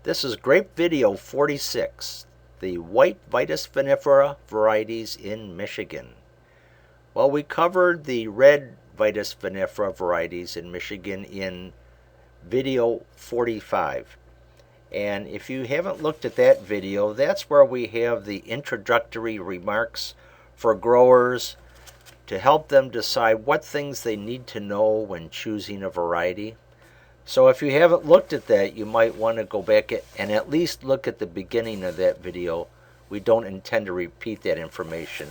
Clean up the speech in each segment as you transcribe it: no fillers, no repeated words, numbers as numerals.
This is Grape Video 46, the white Vitis vinifera varieties in Michigan. Well, we covered the red Vitis vinifera varieties in Michigan in video 45. And if you haven't looked at that video, that's where we have the introductory remarks for growers to help them decide what things they need to know when choosing a variety. So if you haven't looked at that, you might want to go back and at least look at the beginning of that video. We don't intend to repeat that information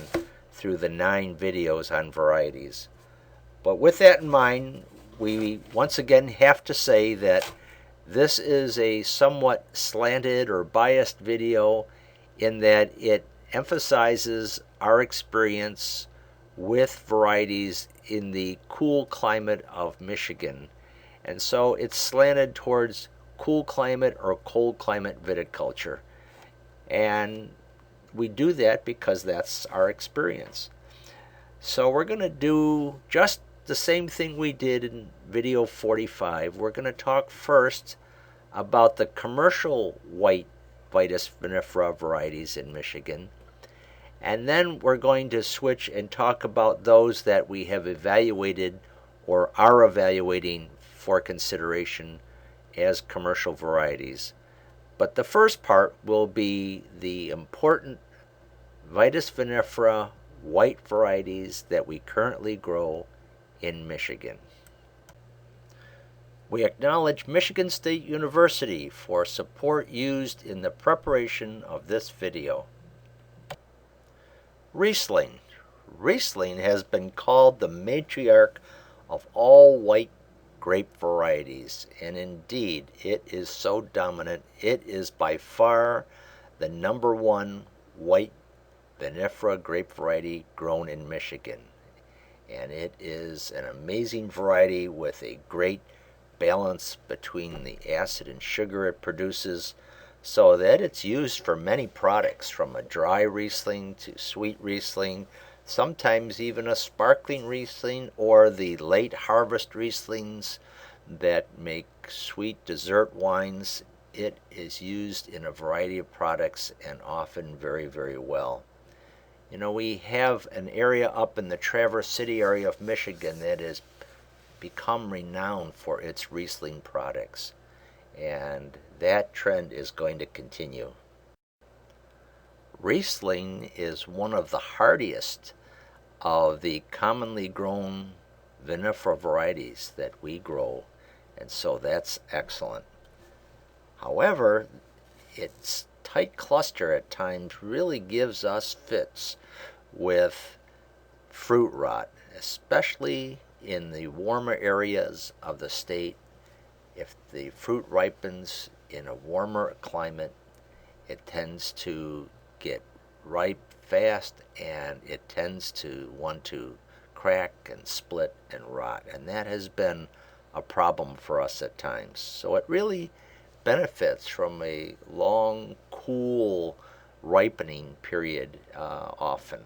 through the 9 videos on varieties. But with that in mind, we once again have to say that this is a somewhat slanted or biased video in that it emphasizes our experience with varieties in the cool climate of Michigan. And so it's slanted towards cool climate or cold climate viticulture. And we do that because that's our experience. So we're going to do just the same thing we did in video 45. We're going to talk first about the commercial white Vitis vinifera varieties in Michigan. And then we're going to switch and talk about those that we have evaluated or are evaluating for consideration as commercial varieties. But the first part will be the important Vitis vinifera white varieties that we currently grow in Michigan. We acknowledge Michigan State University for support used in the preparation of this video. Riesling. Riesling has been called the matriarch of all white grape varieties, and indeed it is so dominant. It is by far the #1 white vinifera grape variety grown in Michigan, and it is an amazing variety with a great balance between the acid and sugar it produces, so that it's used for many products, from a dry Riesling to sweet Riesling, sometimes even a sparkling Riesling, or the late harvest Rieslings that make sweet dessert wines. It is used in a variety of products and often very, very well. You know, we have an area up in the Traverse City area of Michigan that has become renowned for its Riesling products, and that trend is going to continue. Riesling is one of the hardiest of the commonly grown vinifera varieties that we grow, and so that's excellent. However, its tight cluster at times really gives us fits with fruit rot, especially in the warmer areas of the state. If the fruit ripens in a warmer climate, it tends to get ripe fast, and it tends to want to crack and split and rot, and that has been a problem for us at times. So it really benefits from a long, cool ripening period often.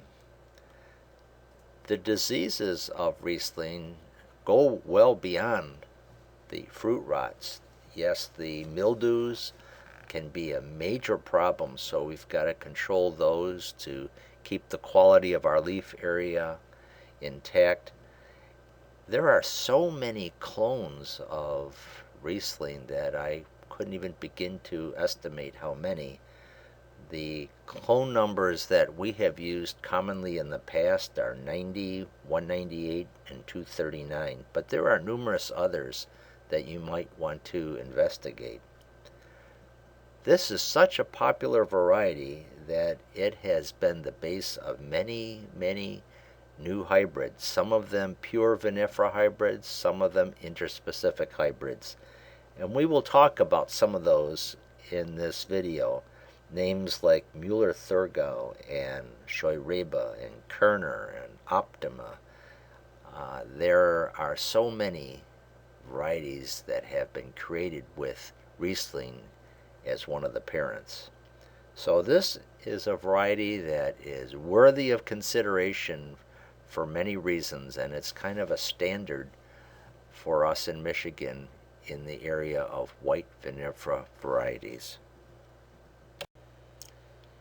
The diseases of Riesling go well beyond the fruit rots. Yes, the mildews can be a major problem, so we've got to control those to keep the quality of our leaf area intact. There are so many clones of Riesling that I couldn't even begin to estimate how many. The clone numbers that we have used commonly in the past are 90, 198, and 239, but there are numerous others that you might want to investigate. This is such a popular variety that it has been the base of many, many new hybrids, some of them pure vinifera hybrids, some of them interspecific hybrids. And we will talk about some of those in this video. Names like Müller-Thurgau and Scheurebe and Kerner and Optima. There are so many varieties that have been created with Riesling as one of the parents. So this is a variety that is worthy of consideration for many reasons, and it's kind of a standard for us in Michigan in the area of white vinifera varieties.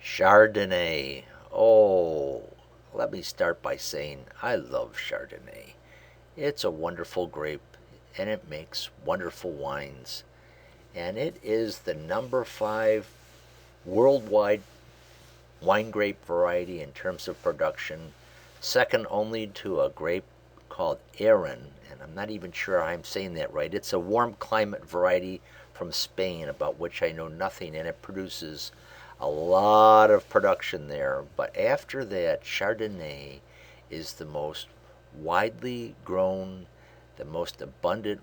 Chardonnay. Oh, let me start by saying I love Chardonnay. It's a wonderful grape and it makes wonderful wines. And it is the number 5 worldwide wine grape variety in terms of production, second only to a grape called Aran, and I'm not even sure I'm saying that right. It's a warm climate variety from Spain about which I know nothing, and it produces a lot of production there. But after that, Chardonnay is the most widely grown, the most abundant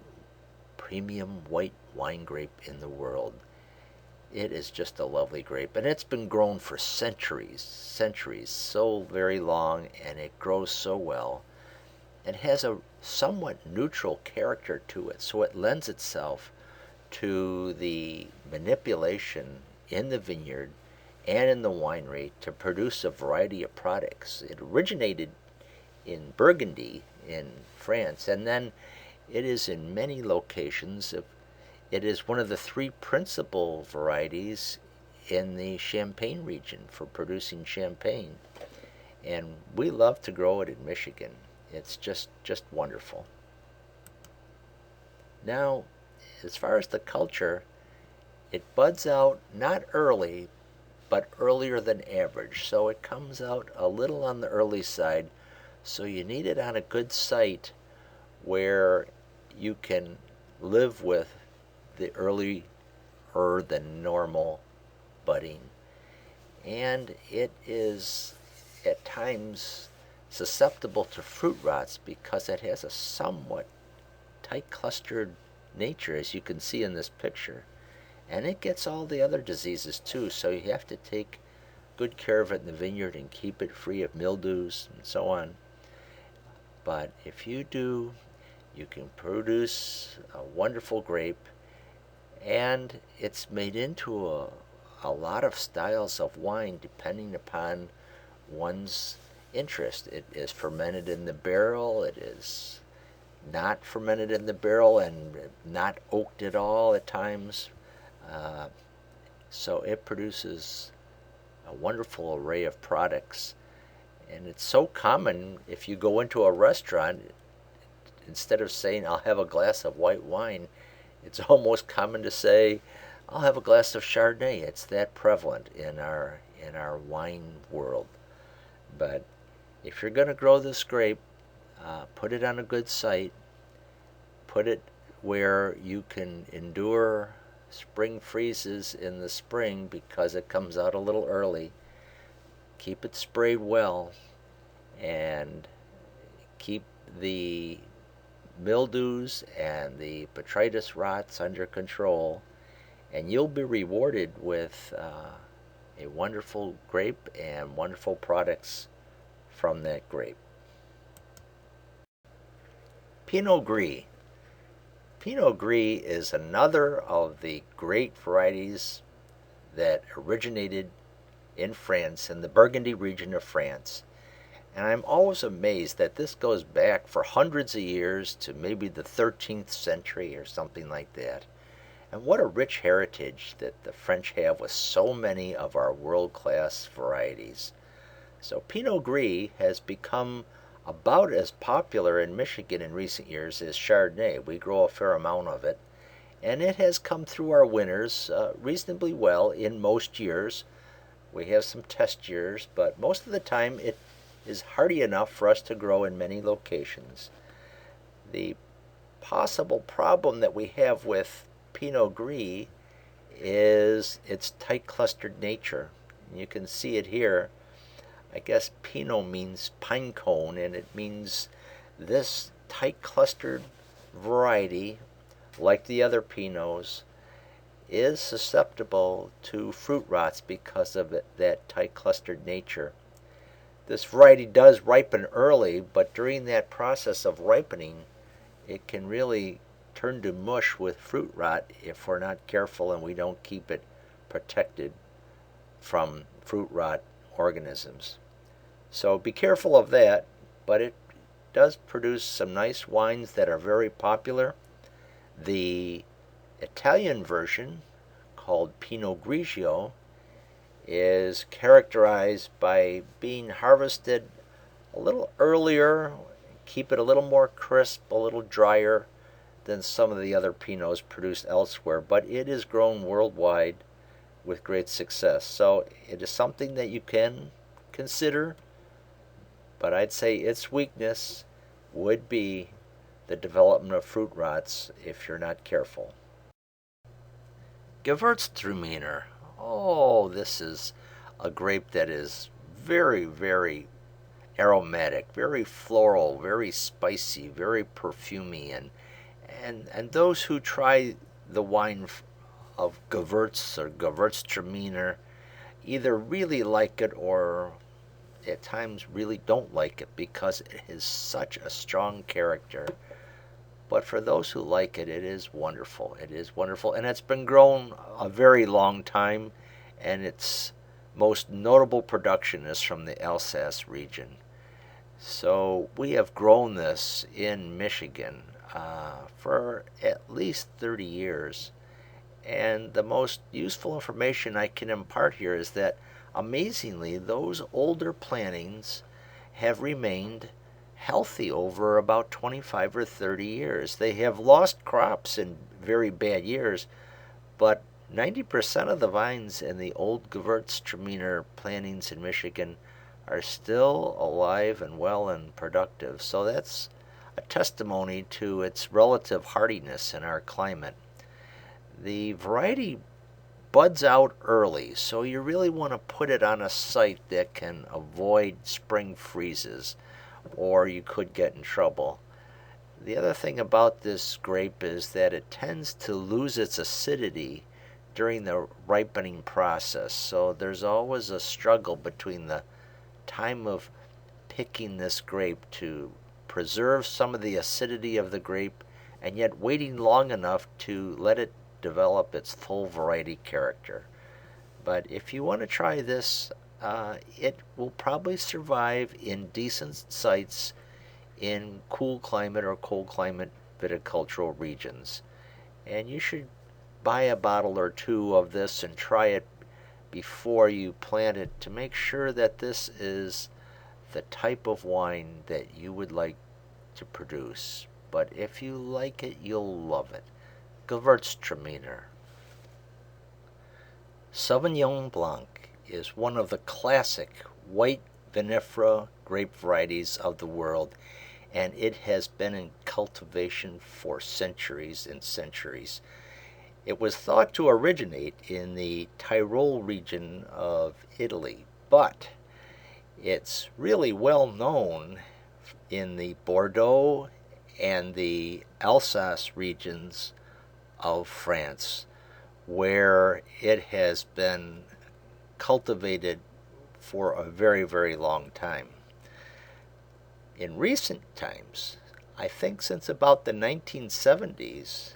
premium white wine grape in the world. It is just a lovely grape, and it's been grown for centuries, so very long, and it grows so well. It has a somewhat neutral character to it, so it lends itself to the manipulation in the vineyard and in the winery to produce a variety of products. It originated in Burgundy in France, and then it is in many locations. It is one of the 3 principal varieties in the Champagne region for producing champagne. And we love to grow it in Michigan. It's just wonderful. Now, as far as the culture, it buds out not early, but earlier than average. So it comes out a little on the early side. So you need it on a good site where you can live with the earlier than normal budding. And it is at times susceptible to fruit rots because it has a somewhat tight clustered nature, as you can see in this picture. And it gets all the other diseases too, so you have to take good care of it in the vineyard and keep it free of mildews and so on. But if you do, you can produce a wonderful grape, and it's made into a lot of styles of wine depending upon one's interest. It is fermented in the barrel, it is not fermented in the barrel, and not oaked at all at times. So it produces a wonderful array of products. And it's so common if you go into a restaurant, instead of saying, I'll have a glass of white wine, it's almost common to say, I'll have a glass of Chardonnay. It's that prevalent in our wine world. But if you're going to grow this grape, put it on a good site. Put it where you can endure spring freezes in the spring because it comes out a little early. Keep it sprayed well and keep the mildews and the botrytis rots under control, and you'll be rewarded with a wonderful grape and wonderful products from that grape. Pinot Gris. Pinot Gris is another of the great varieties that originated in France, in the Burgundy region of France. And I'm always amazed that this goes back for hundreds of years to maybe the 13th century or something like that. And what a rich heritage that the French have with so many of our world-class varieties. So Pinot Gris has become about as popular in Michigan in recent years as Chardonnay. We grow a fair amount of it. And it has come through our winters reasonably well in most years. We have some test years, but most of the time it is hardy enough for us to grow in many locations. The possible problem that we have with Pinot Gris is its tight clustered nature. You can see it here. I guess Pinot means pine cone, and it means this tight clustered variety, like the other Pinots, is susceptible to fruit rots because of that tight clustered nature. This variety does ripen early, but during that process of ripening, it can really turn to mush with fruit rot if we're not careful and we don't keep it protected from fruit rot organisms. So be careful of that, but it does produce some nice wines that are very popular. The Italian version, called Pinot Grigio, is characterized by being harvested a little earlier, keep it a little more crisp, a little drier than some of the other Pinots produced elsewhere, but it is grown worldwide with great success. So it is something that you can consider, but I'd say its weakness would be the development of fruit rots if you're not careful. Gewurztraminer. Oh, this is a grape that is very, very aromatic, very floral, very spicy, very perfumey, and those who try the wine of Gewurz or Gewurztraminer either really like it or at times really don't like it because it has such a strong character. But for those who like it, it is wonderful. It is wonderful, and it's been grown a very long time, and its most notable production is from the Alsace region. So we have grown this in Michigan for at least 30 years. And the most useful information I can impart here is that amazingly, those older plantings have remained healthy over about 25 or 30 years. They have lost crops in very bad years, but 90% of the vines in the old Gewurztraminer plantings in Michigan are still alive and well and productive. So that's a testimony to its relative hardiness in our climate. The variety buds out early, so you really want to put it on a site that can avoid spring freezes, or you could get in trouble. The other thing about this grape is that it tends to lose its acidity during the ripening process, so there's always a struggle between the time of picking this grape to preserve some of the acidity of the grape and yet waiting long enough to let it develop its full variety character. But if you want to try this, it will probably survive in decent sites in cool climate or cold climate viticultural regions. And you should buy a bottle or two of this and try it before you plant it to make sure that this is the type of wine that you would like to produce. But if you like it, you'll love it. Gewurztraminer. Sauvignon Blanc is one of the classic white vinifera grape varieties of the world, and it has been in cultivation for centuries and centuries. It was thought to originate in the Tyrol region of Italy, but it's really well known in the Bordeaux and the Alsace regions of France, where it has been cultivated for a very, very long time. In recent times, I think since about the 1970s,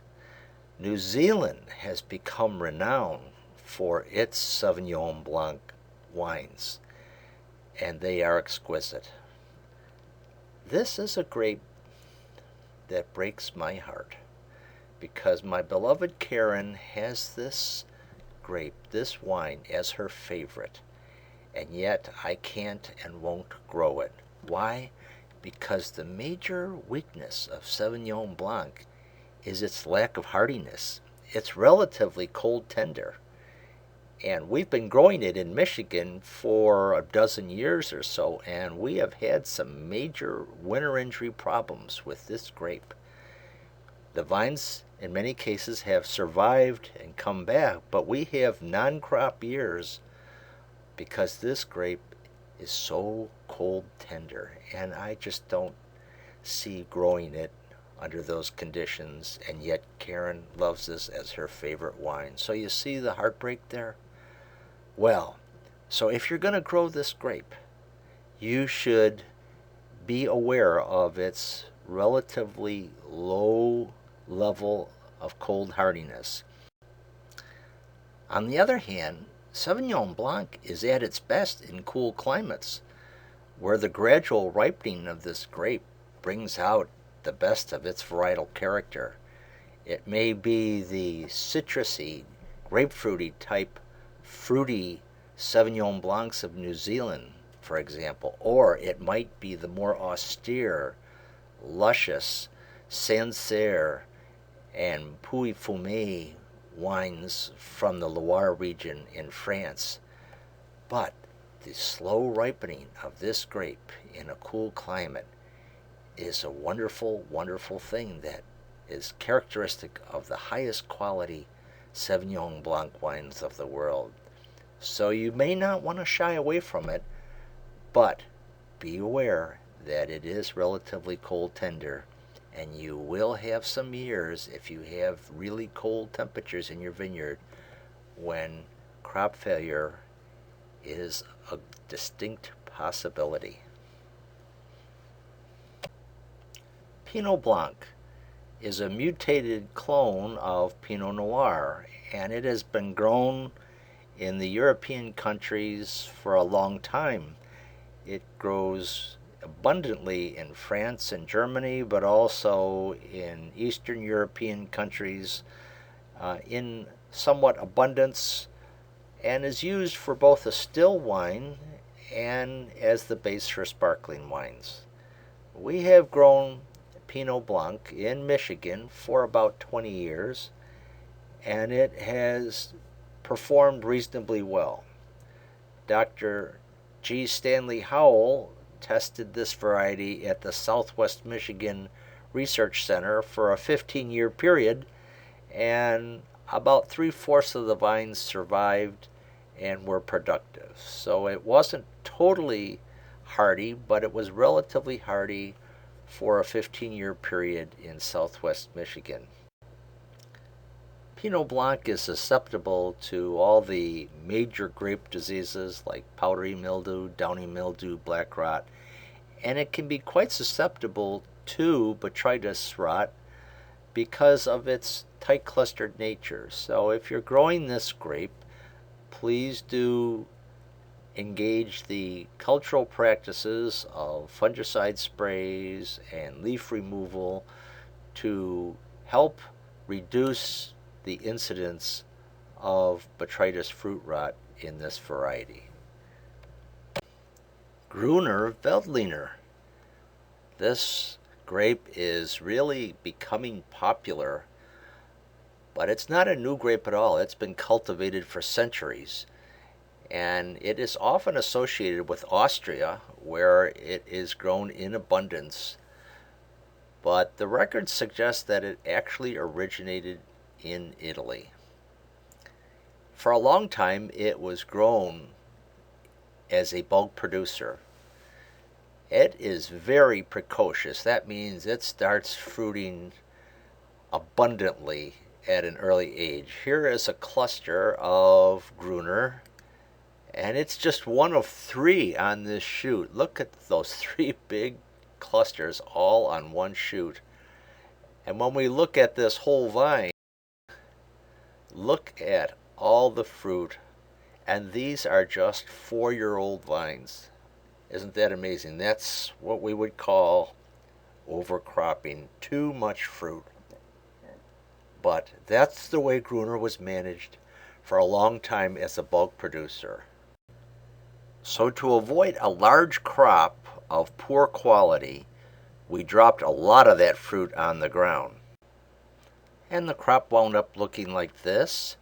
New Zealand has become renowned for its Sauvignon Blanc wines, and they are exquisite. This is a grape that breaks my heart because my beloved Karen has this grape, this wine, as her favorite, and yet I can't and won't grow it. Why? Because the major weakness of Sauvignon Blanc is its lack of hardiness. It's relatively cold tender. And we've been growing it in Michigan for a dozen years or so, and we have had some major winter injury problems with this grape. The vines, in many cases, have survived and come back, but we have non-crop years because this grape is so cold tender, and I just don't see growing it under those conditions, and yet Karen loves this as her favorite wine. So you see the heartbreak there? Well, so if you're going to grow this grape, you should be aware of its relatively low level of cold hardiness. On the other hand, Sauvignon Blanc is at its best in cool climates, where the gradual ripening of this grape brings out the best of its varietal character. It may be the citrusy, grapefruity type fruity Sauvignon Blancs of New Zealand, for example, or it might be the more austere, luscious Sancerre and Puy Fumé wines from the Loire region in France. But the slow ripening of this grape in a cool climate is a wonderful, wonderful thing that is characteristic of the highest quality Sauvignon Blanc wines of the world. So you may not want to shy away from it, but be aware that it is relatively cold tender, and you will have some years, if you have really cold temperatures in your vineyard, when crop failure is a distinct possibility. Pinot Blanc is a mutated clone of Pinot Noir, and it has been grown in the European countries for a long time. It grows abundantly in France and Germany, but also in Eastern European countries in somewhat abundance, and is used for both a still wine and as the base for sparkling wines. We have grown Pinot Blanc in Michigan for about 20 years, and it has performed reasonably well. Dr. G. Stanley Howell tested this variety at the Southwest Michigan Research Center for a 15-year period, and about 3/4 of the vines survived and were productive. So it wasn't totally hardy, but it was relatively hardy for a 15-year period in Southwest Michigan. Pinot Blanc is susceptible to all the major grape diseases like powdery mildew, downy mildew, black rot, and it can be quite susceptible to botrytis rot because of its tight clustered nature. So if you're growing this grape, please do engage the cultural practices of fungicide sprays and leaf removal to help reduce the incidence of botrytis fruit rot in this variety. Gruner veltliner. This grape is really becoming popular, but it's not a new grape at all. It's been cultivated for centuries, and it is often associated with Austria, where it is grown in abundance. But the records suggest that it actually originated in Italy. For a long time, it was grown as a bulk producer. It is very precocious. That means it starts fruiting abundantly at an early age. Here is a cluster of Gruner, and it's just one of 3 on this shoot. Look at those 3 big clusters all on one shoot. And when we look at this whole vine, look at all the fruit, and these are just 4-year-old vines. Isn't that amazing? That's what we would call overcropping, too much fruit. But that's the way Gruner was managed for a long time as a bulk producer. So to avoid a large crop of poor quality, we dropped a lot of that fruit on the ground. And the crop wound up looking like this,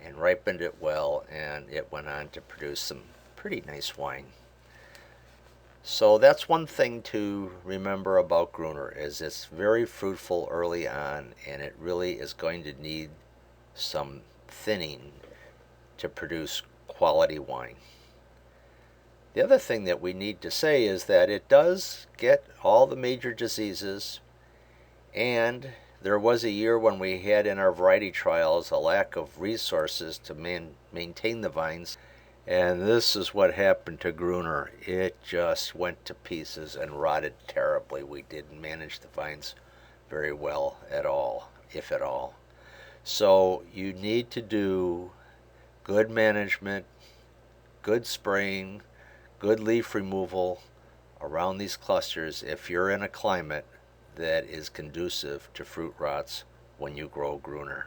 and ripened it well, and it went on to produce some pretty nice wine. So that's one thing to remember about Gruner, is it's very fruitful early on, and it really is going to need some thinning to produce quality wine. The other thing that we need to say is that it does get all the major diseases, and there was a year when we had in our variety trials a lack of resources to maintain the vines, and this is what happened to Gruner. It just went to pieces and rotted terribly. We didn't manage the vines very well at all, if at all. So you need to do good management, good spraying, good leaf removal around these clusters if you're in a climate that is conducive to fruit rots when you grow Gruner.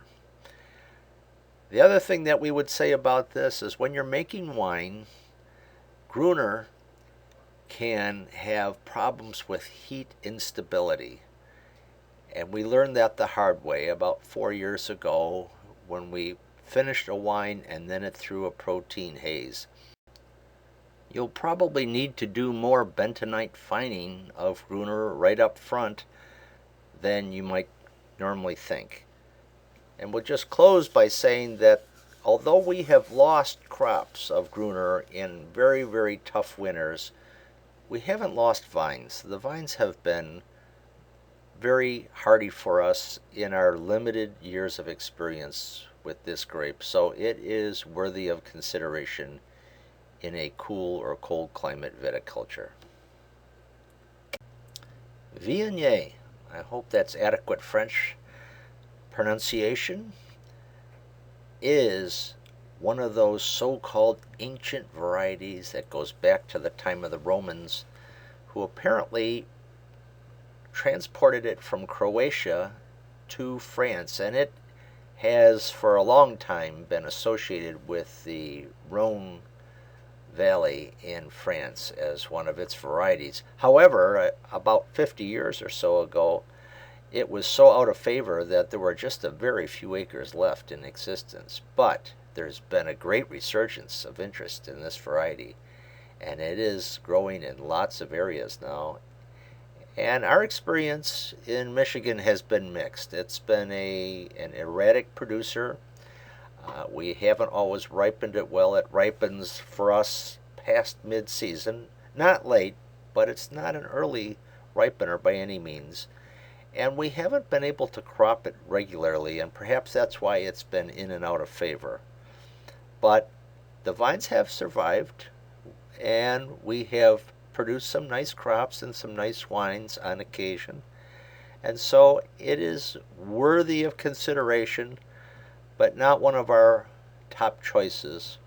The other thing that we would say about this is when you're making wine, Gruner can have problems with heat instability. And we learned that the hard way about 4 years ago when we finished a wine and then it through a protein haze. You'll probably need to do more bentonite fining of Gruner right up front than you might normally think. And we'll just close by saying that although we have lost crops of Gruner in very, very tough winters, we haven't lost vines. The vines have been very hardy for us in our limited years of experience with this grape, so it is worthy of consideration in a cool or cold climate viticulture. Viognier, I hope that's adequate French pronunciation, is one of those so-called ancient varieties that goes back to the time of the Romans, who apparently transported it from Croatia to France, and it has for a long time been associated with the Rhone Valley in France as one of its varieties. However, about 50 years or so ago, it was so out of favor that there were just a very few acres left in existence. But there's been a great resurgence of interest in this variety, and it is growing in lots of areas now. And our experience in Michigan has been mixed. It's been an erratic producer. We haven't always ripened it well. It ripens for us past mid-season. Not late, but it's not an early ripener by any means. And we haven't been able to crop it regularly, and perhaps that's why it's been in and out of favor. But the vines have survived, and we have produced some nice crops and some nice wines on occasion. And so it is worthy of consideration, but not one of our top choices,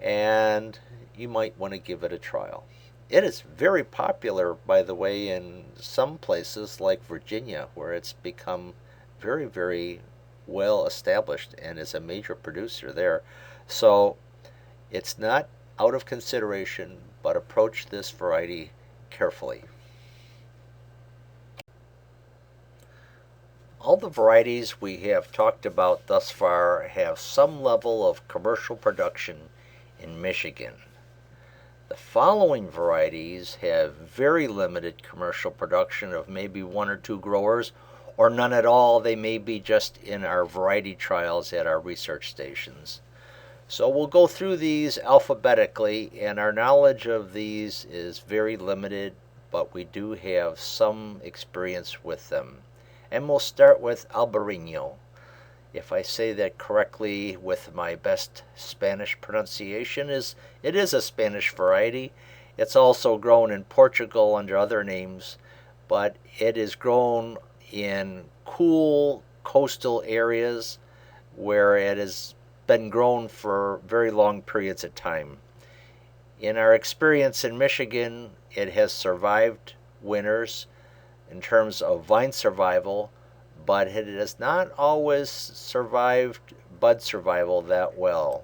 and you might want to give it a trial. It is very popular, by the way, in some places like Virginia, where it's become very, very well established and is a major producer there. So it's not out of consideration, but approach this variety carefully. All the varieties we have talked about thus far have some level of commercial production in Michigan. The following varieties have very limited commercial production of maybe 1 or 2 growers, or none at all. They may be just in our variety trials at our research stations. So we'll go through these alphabetically, and our knowledge of these is very limited, but we do have some experience with them. And we'll start with Albarino. If I say that correctly with my best Spanish pronunciation, it is a Spanish variety. It's also grown in Portugal under other names, but it is grown in cool coastal areas where it has been grown for very long periods of time. In our experience in Michigan, it has survived winters in terms of vine survival, but it has not always survived bud survival that well.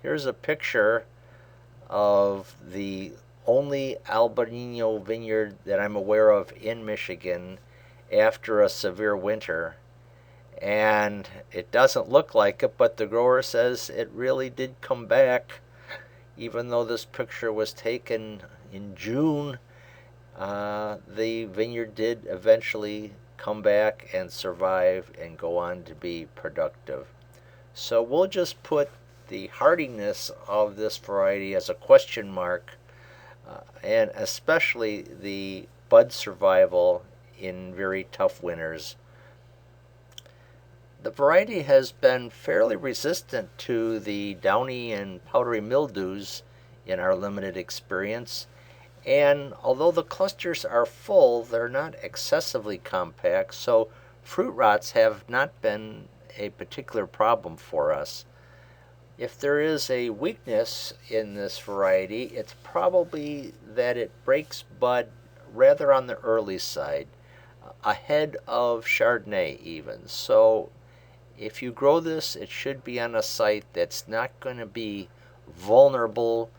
Here's a picture of the only Albarino vineyard that I'm aware of in Michigan after a severe winter. And it doesn't look like it, but the grower says it really did come back. Even though this picture was taken in June, the vineyard did eventually come back and survive and go on to be productive. So we'll just put the hardiness of this variety as a question mark, and especially the bud survival in very tough winters. The variety has been fairly resistant to the downy and powdery mildews in our limited experience, and although the clusters are full, they're not excessively compact, so fruit rots have not been a particular problem for us. If there is a weakness in this variety, it's probably that it breaks bud rather on the early side. ahead of Chardonnay even. So if you grow this, it should be on a site that's not going to be vulnerable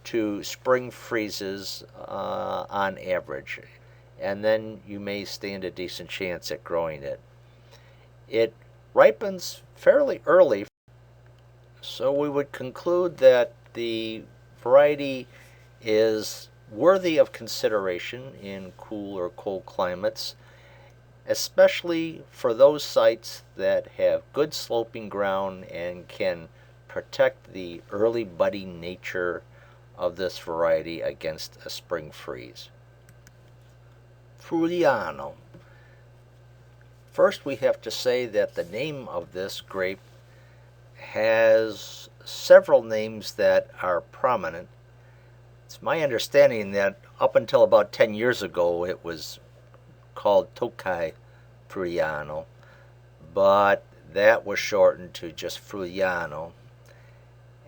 to spring freezes on average. And then you may stand a decent chance at growing it. It ripens fairly early, so we would conclude that the variety is worthy of consideration in cool or cold climates, especially for those sites that have good sloping ground and can protect the early budding nature of this variety against a spring freeze. Friulano. First, we have to say that the name of this grape has several names that are prominent. It's my understanding that up until about 10 years ago it was called Tokai Friulano, but that was shortened to just Friulano.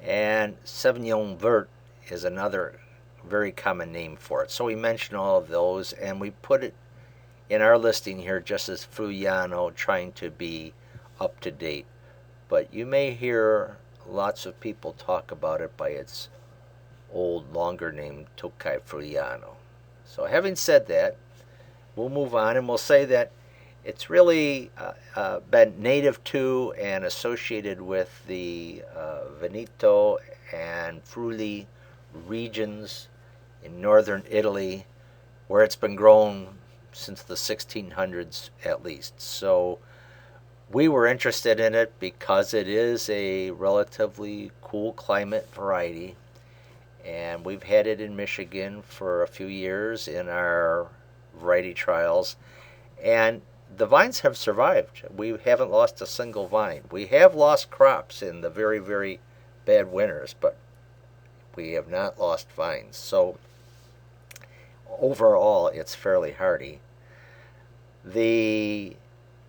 And Sauvignon Vert is another very common name for it. So we mention all of those, and we put it in our listing here just as Friulano, trying to be up to date. But you may hear lots of people talk about it by its old, longer name, Tokai Friulano. So having said that, we'll move on and we'll say that it's really been native to and associated with the Veneto and Friuli regions in northern Italy, where it's been grown since the 1600s at least. So we were interested in it because it is a relatively cool climate variety, and we've had it in Michigan for a few years in our variety trials, and the vines have survived. We haven't lost a single vine. We have lost crops in the very, very bad winters, but we have not lost vines. So overall, it's fairly hardy. The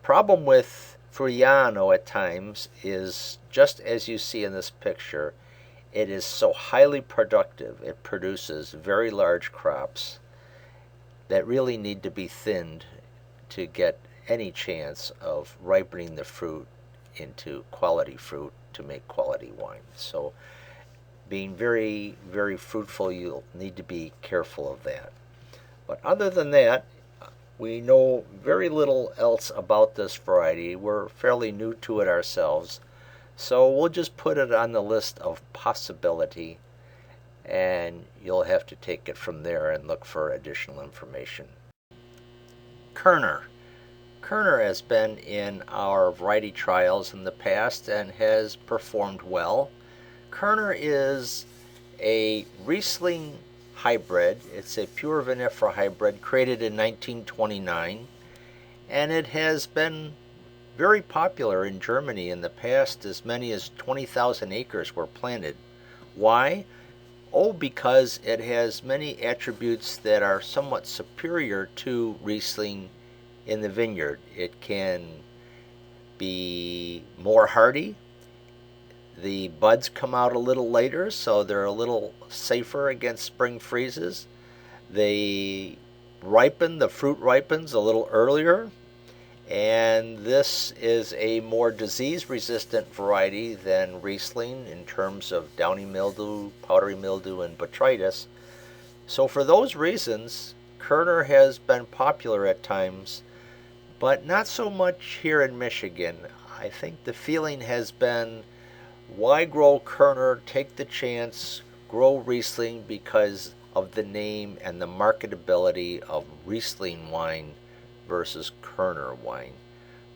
problem with Friulano at times is, just as you see in this picture, it is so highly productive. It produces very large crops that really need to be thinned to get any chance of ripening the fruit into quality fruit to make quality wine. So being very, very fruitful, you'll need to be careful of that. But other than that, we know very little else about this variety. We're fairly new to it ourselves. So we'll just put it on the list of possibility, and you'll have to take it from there and look for additional information. Gruner. Gruner has been in our variety trials in the past and has performed well. Gruner is a Riesling hybrid. It's a pure Vinifera hybrid created in 1929, and it has been very popular in Germany in the past. As many as 20,000 acres were planted. Why? Oh, because it has many attributes that are somewhat superior to Riesling in the vineyard. It can be more hardy. The buds come out a little later, so they're a little safer against spring freezes. They ripen, the fruit ripens a little earlier, and this is a more disease-resistant variety than Riesling in terms of downy mildew, powdery mildew, and botrytis. So for those reasons, Gruner has been popular at times, but not so much here in Michigan. I think the feeling has been, why grow Gruner? Take the chance, grow Riesling because of the name and the marketability of Riesling wine versus Gruner wine.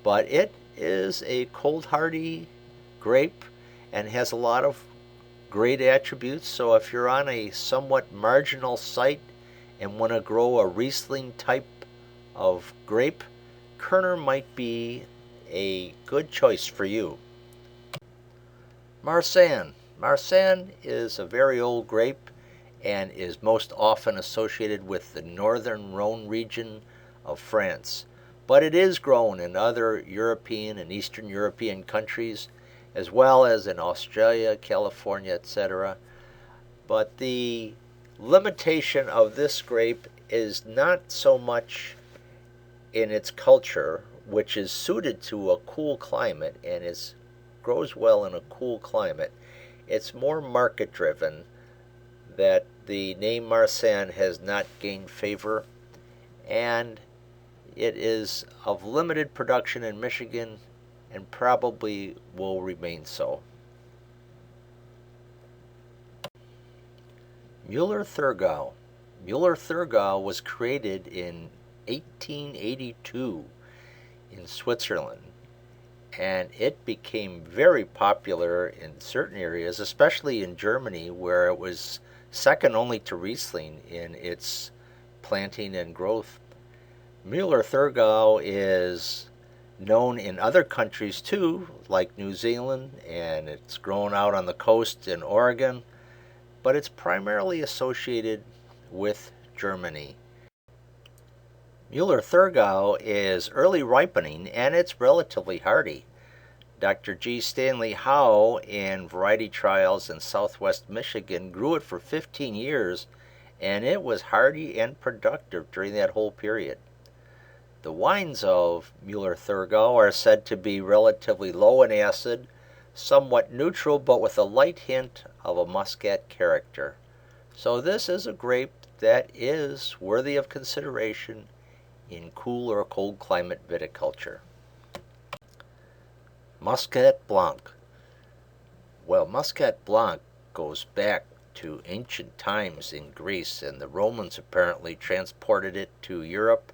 But it is a cold hardy grape and has a lot of great attributes. So if you're on a somewhat marginal site and want to grow a Riesling type of grape, Gruner might be a good choice for you. Marsanne. Marsanne is a very old grape and is most often associated with the northern Rhone region of France. But it is grown in other European and Eastern European countries, as well as in Australia, California, etc. But the limitation of this grape is not so much in its culture, which is suited to a cool climate and grows well in a cool climate. It's more market driven, that the name Marsanne has not gained favor, and it is of limited production in Michigan and probably will remain so. Müller-Thurgau. Müller-Thurgau was created in 1882 in Switzerland, and it became very popular in certain areas, especially in Germany, where it was second only to Riesling in its planting and growth. Müller-Thurgau is known in other countries too, like New Zealand, and it's grown out on the coast in Oregon, but it's primarily associated with Germany. Müller-Thurgau is early ripening and it's relatively hardy. Dr. G. Stanley Howe in variety trials in southwest Michigan grew it for 15 years, and it was hardy and productive during that whole period. The wines of Müller-Thurgau are said to be relatively low in acid, somewhat neutral, but with a light hint of a muscat character. So this is a grape that is worthy of consideration in cool or cold climate viticulture. Muscat Blanc. Well, Muscat Blanc goes back to ancient times in Greece, and the Romans apparently transported it to Europe,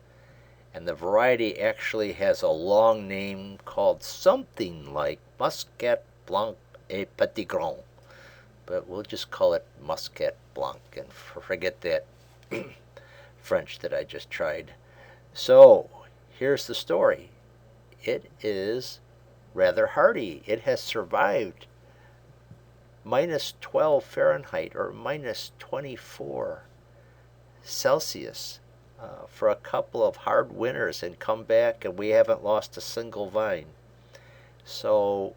and the variety actually has a long name called something like Muscat Blanc et Petit Grand, but we'll just call it Muscat Blanc and forget that French that I just tried. So here's the story. It is rather hardy. It has survived minus 12 Fahrenheit or minus 24 Celsius for a couple of hard winters and come back, and we haven't lost a single vine. So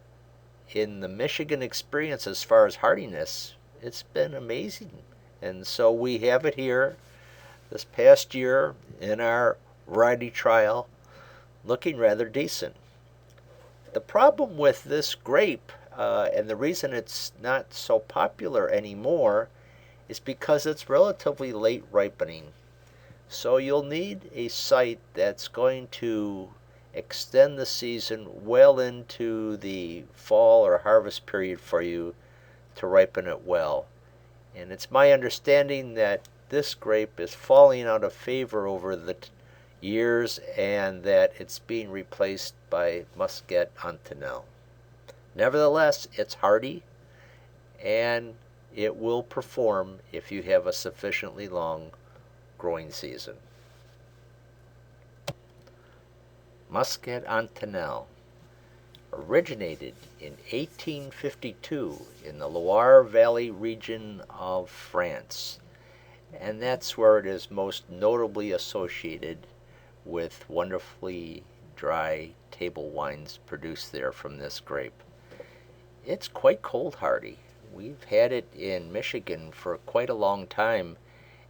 in the Michigan experience as far as hardiness, it's been amazing. And so we have it here this past year in our variety trial, looking rather decent. The problem with this grape, and the reason it's not so popular anymore, is because it's relatively late ripening. So you'll need a site that's going to extend the season well into the fall or harvest period for you to ripen it well. And it's my understanding that this grape is falling out of favor over the years, and that it's being replaced by Muscat Antonel. Nevertheless, it's hardy, and it will perform if you have a sufficiently long growing season. Muscat Antonel originated in 1852 in the Loire Valley region of France, and that's where it is most notably associated with wonderfully dry table wines produced there from this grape. It's quite cold hardy. We've had it in Michigan for quite a long time,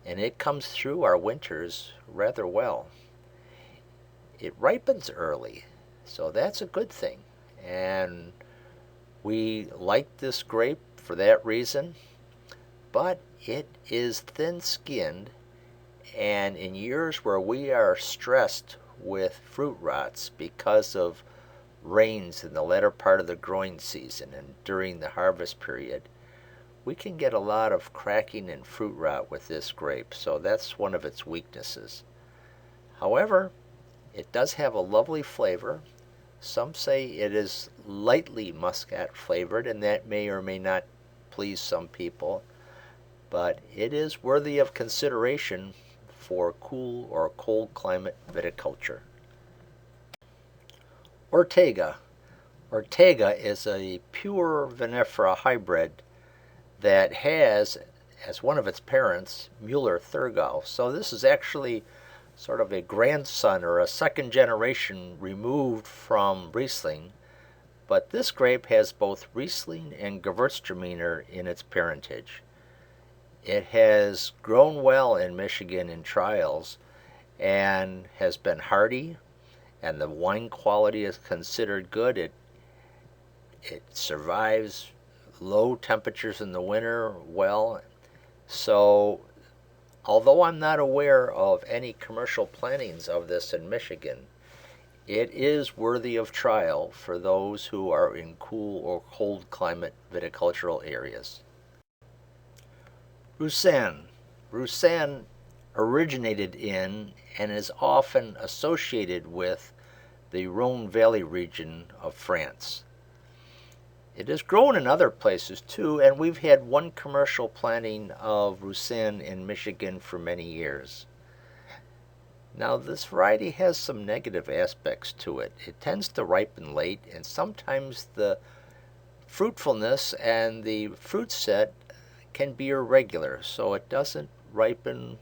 and it comes through our winters rather well. It ripens early, so that's a good thing, and we like this grape for that reason, but it is thin-skinned, and in years where we are stressed with fruit rots because of rains in the latter part of the growing season and during the harvest period, we can get a lot of cracking and fruit rot with this grape, so that's one of its weaknesses. However, it does have a lovely flavor. Some say it is lightly muscat flavored, and that may or may not please some people, but it is worthy of consideration for cool or cold climate viticulture. Ortega. Ortega is a pure Vinifera hybrid that has as one of its parents Müller-Thurgau. So this is actually sort of a grandson or a second generation removed from Riesling, but this grape has both Riesling and Gewurztraminer in its parentage. It has grown well in Michigan in trials, and has been hardy, and the wine quality is considered good. It survives low temperatures in the winter well. So, although I'm not aware of any commercial plantings of this in Michigan, it is worthy of trial for those who are in cool or cold climate viticultural areas. Roussanne. Roussanne originated in and is often associated with the Rhone Valley region of France. It is grown in other places too, and we've had one commercial planting of Roussanne in Michigan for many years. Now, this variety has some negative aspects to it. It tends to ripen late, and sometimes the fruitfulness and the fruit set can be irregular, so it doesn't ripen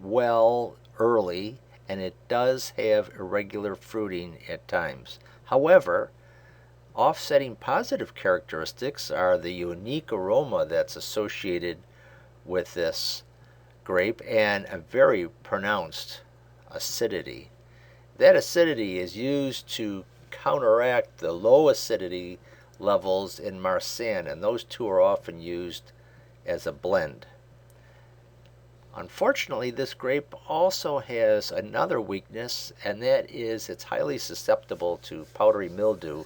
well early, and it does have irregular fruiting at times. However, offsetting positive characteristics are the unique aroma that's associated with this grape and a very pronounced acidity. That acidity is used to counteract the low acidity levels in Marsanne, and those two are often used as a blend. Unfortunately, this grape also has another weakness, and that is it's highly susceptible to powdery mildew.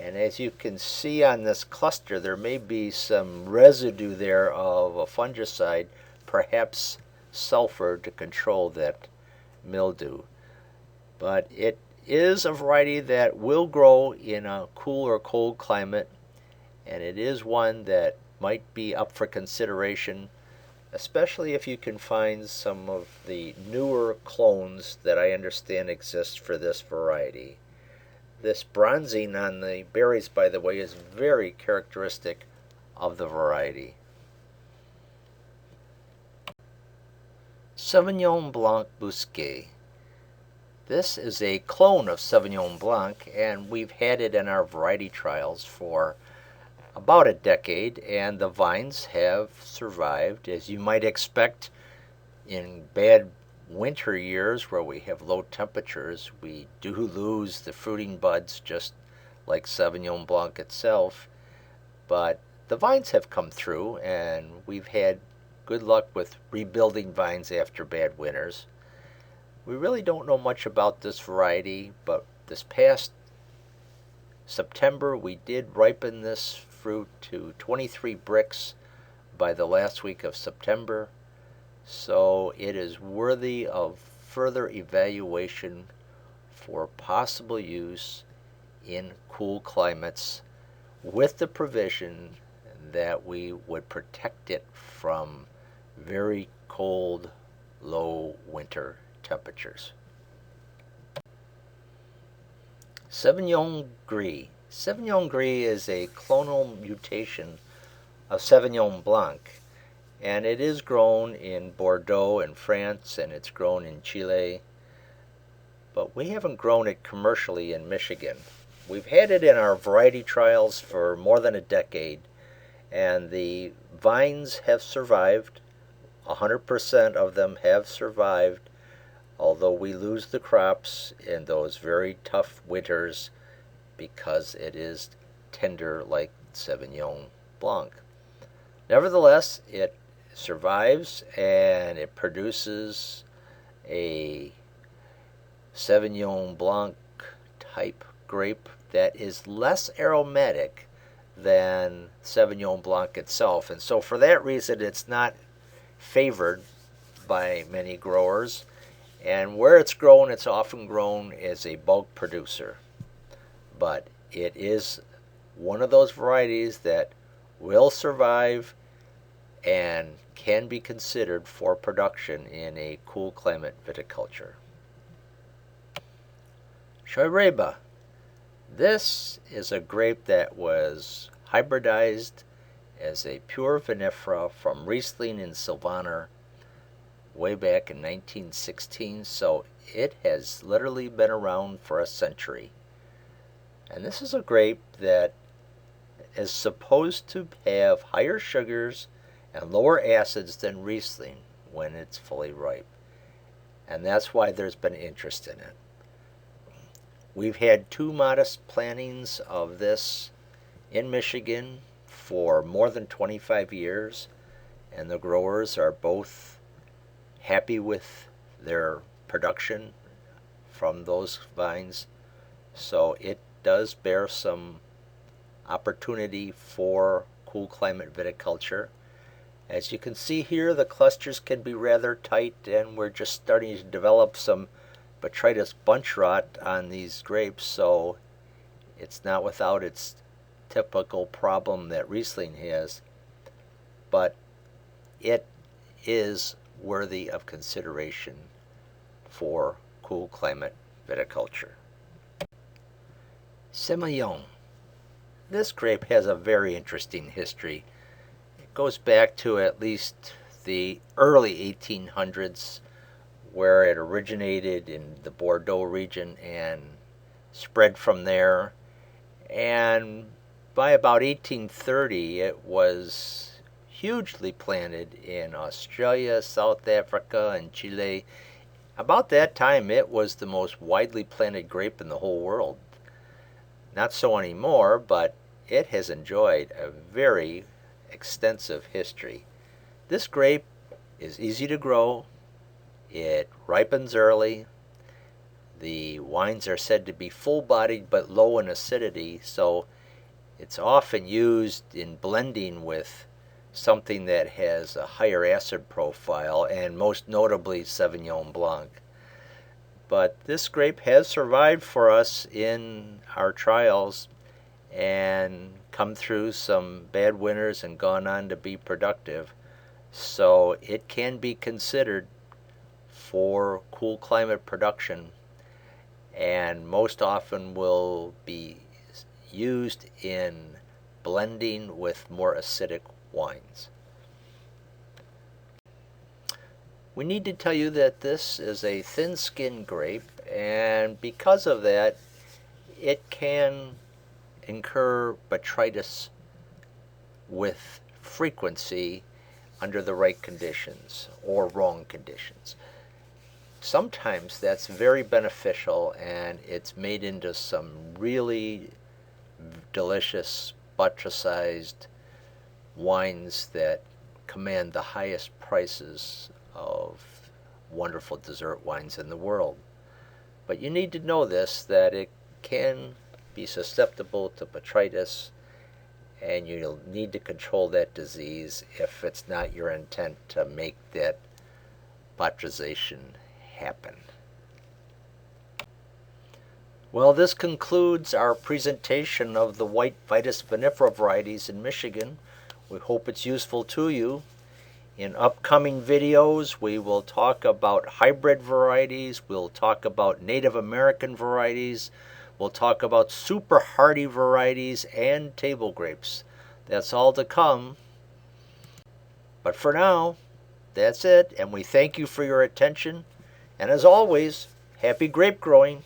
And as you can see on this cluster, there may be some residue there of a fungicide, perhaps sulfur, to control that mildew. But it is a variety that will grow in a cool or cold climate, and it is one that might be up for consideration, especially if you can find some of the newer clones that I understand exist for this variety. This bronzing on the berries, by the way, is very characteristic of the variety. Sauvignon Blanc Bousquet. This is a clone of Sauvignon Blanc, and we've had it in our variety trials for about a decade, and the vines have survived, as you might expect in bad winter years where we have low temperatures. We do lose the fruiting buds, just like Sauvignon Blanc itself, but the vines have come through, and we've had good luck with rebuilding vines after bad winters. We really don't know much about this variety, but this past September we did ripen this fruit to 23 bricks by the last week of September, so it is worthy of further evaluation for possible use in cool climates, with the provision that we would protect it from very cold, low winter temperatures. Sauvignon Gris. Sauvignon Gris is a clonal mutation of Sauvignon Blanc, and it is grown in Bordeaux in France, and it's grown in Chile, but we haven't grown it commercially in Michigan. We've had it in our variety trials for more than a decade, and the vines have survived. 100% of them have survived, although we lose the crops in those very tough winters because it is tender like Sauvignon Blanc. Nevertheless, it survives and it produces a Sauvignon Blanc type grape that is less aromatic than Sauvignon Blanc itself, and so for that reason it's not favored by many growers, and where it's grown, it's often grown as a bulk producer. But it is one of those varieties that will survive and can be considered for production in a cool climate viticulture. Scheuerebe. This is a grape that was hybridized as a pure vinifera from Riesling and Sylvaner way back in 1916, so it has literally been around for a century. And this is a grape that is supposed to have higher sugars and lower acids than Riesling when it's fully ripe. and that's why there's been interest in it. We've had 2 modest plantings of this in Michigan for more than 25 years, and the growers are both happy with their production from those vines. So it does bear some opportunity for cool climate viticulture. As you can see here, the clusters can be rather tight, and we're just starting to develop some botrytis bunch rot on these grapes, so it's not without its typical problem that Riesling has, but it is worthy of consideration for cool climate viticulture. Sauvignon. This grape has a very interesting history. It goes back to at least the early 1800s, where it originated in the Bordeaux region and spread from there. And by about 1830, it was hugely planted in Australia, South Africa, and Chile. About that time, it was the most widely planted grape in the whole world. Not so anymore, but it has enjoyed a very extensive history. This grape is easy to grow. It ripens early. The wines are said to be full-bodied but low in acidity, so it's often used in blending with something that has a higher acid profile, and most notably Sauvignon blanc. But this grape has survived for us in our trials and come through some bad winters and gone on to be productive. So it can be considered for cool climate production, and most often will be used in blending with more acidic wines. We need to tell you that this is a thin-skinned grape, and because of that, it can incur botrytis with frequency under the right conditions or wrong conditions. Sometimes that's very beneficial, and it's made into some really delicious botryticized wines that command the highest prices of wonderful dessert wines in the world. But you need to know this, that it can be susceptible to botrytis, and you'll need to control that disease if it's not your intent to make that botrytization happen. Well, this concludes our presentation of the white Vitis vinifera varieties in Michigan. We hope it's useful to you. In upcoming videos, we will talk about hybrid varieties, we'll talk about Native American varieties, we'll talk about super hardy varieties and table grapes. That's all to come. But for now, that's it, and we thank you for your attention. And as always, happy grape growing.